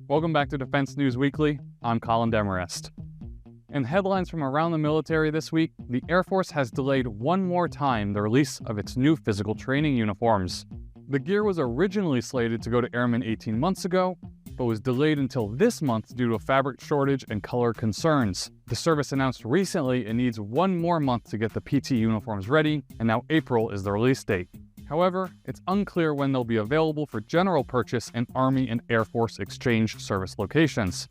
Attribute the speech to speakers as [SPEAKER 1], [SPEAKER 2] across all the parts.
[SPEAKER 1] Welcome back to Defense News Weekly. I'm Colin Demarest. In headlines from around the military this week, the Air Force has delayed one more time the release of its new physical training uniforms. The gear was originally slated to go to airmen 18 months ago, but was delayed until this month due to a fabric shortage and color concerns. The service announced recently it needs one more month to get the PT uniforms ready, and now April is the release date. However, it's unclear when they'll be available for general purchase in Army and Air Force exchange service locations.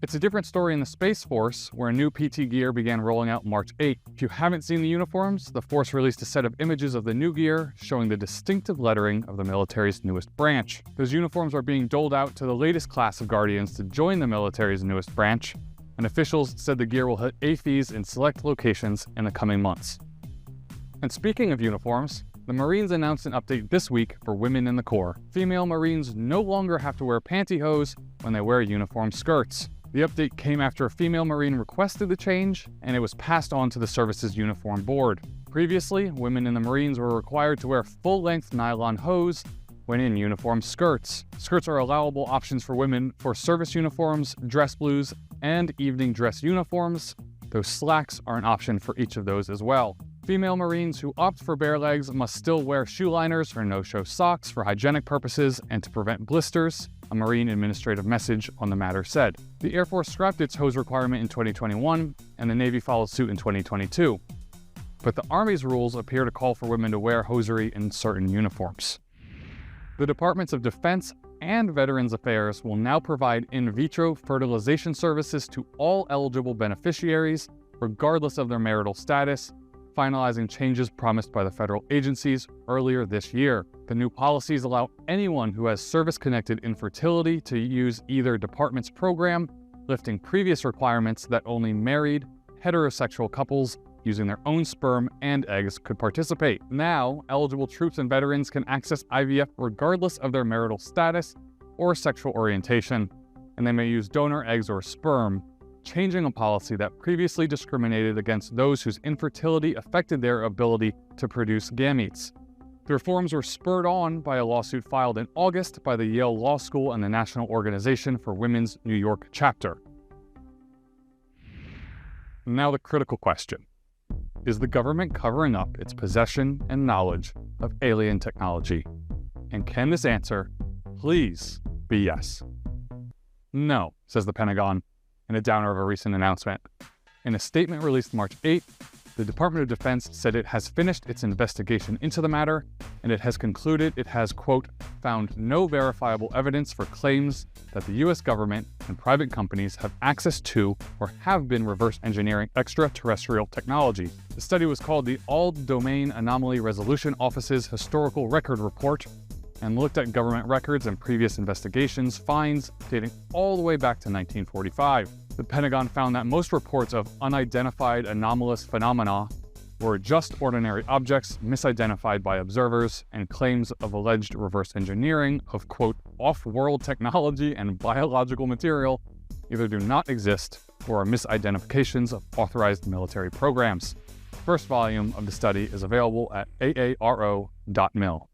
[SPEAKER 1] It's a different story in the Space Force, where new PT gear began rolling out March 8. If you haven't seen the uniforms, the Force released a set of images of the new gear showing the distinctive lettering of the military's newest branch. Those uniforms are being doled out to the latest class of Guardians to join the military's newest branch, and officials said the gear will hit AFEs in select locations in the coming months. And speaking of uniforms, the Marines announced an update this week for women in the Corps. Female Marines no longer have to wear pantyhose when they wear uniform skirts. The update came after a female Marine requested the change, and it was passed on to the service's uniform board. Previously, women in the Marines were required to wear full-length nylon hose when in uniform skirts. Skirts are allowable options for women for service uniforms, dress blues, and evening dress uniforms, though slacks are an option for each of those as well. Female Marines who opt for bare legs must still wear shoe liners or no-show socks for hygienic purposes and to prevent blisters, a Marine administrative message on the matter said. The Air Force scrapped its hose requirement in 2021, and the Navy followed suit in 2022. But the Army's rules appear to call for women to wear hosiery in certain uniforms. The Departments of Defense and Veterans Affairs will now provide in vitro fertilization services to all eligible beneficiaries, regardless of their marital status, finalizing changes promised by the federal agencies earlier this year. The new policies allow anyone who has service-connected infertility to use either department's program, lifting previous requirements that only married, heterosexual couples using their own sperm and eggs could participate. Now, eligible troops and veterans can access IVF regardless of their marital status or sexual orientation, and they may use donor eggs or sperm, changing a policy that previously discriminated against those whose infertility affected their ability to produce gametes. The reforms were spurred on by a lawsuit filed in August by the Yale Law School and the National Organization for Women's New York chapter. Now the critical question. Is the government covering up its possession and knowledge of alien technology? And can this answer please be yes? No, says the Pentagon, in a downer of a recent announcement. In a statement released March 8th, the Department of Defense said it has finished its investigation into the matter, and it has concluded it has, quote, found no verifiable evidence for claims that the U.S. government and private companies have access to or have been reverse engineering extraterrestrial technology. The study was called the All-Domain Anomaly Resolution Office's Historical Record Report, and looked at government records and previous investigations finds dating all the way back to 1945. The Pentagon found that most reports of unidentified anomalous phenomena were just ordinary objects misidentified by observers, and claims of alleged reverse engineering of, quote, off-world technology and biological material either do not exist or are misidentifications of authorized military programs. The first volume of the study is available at aaro.mil.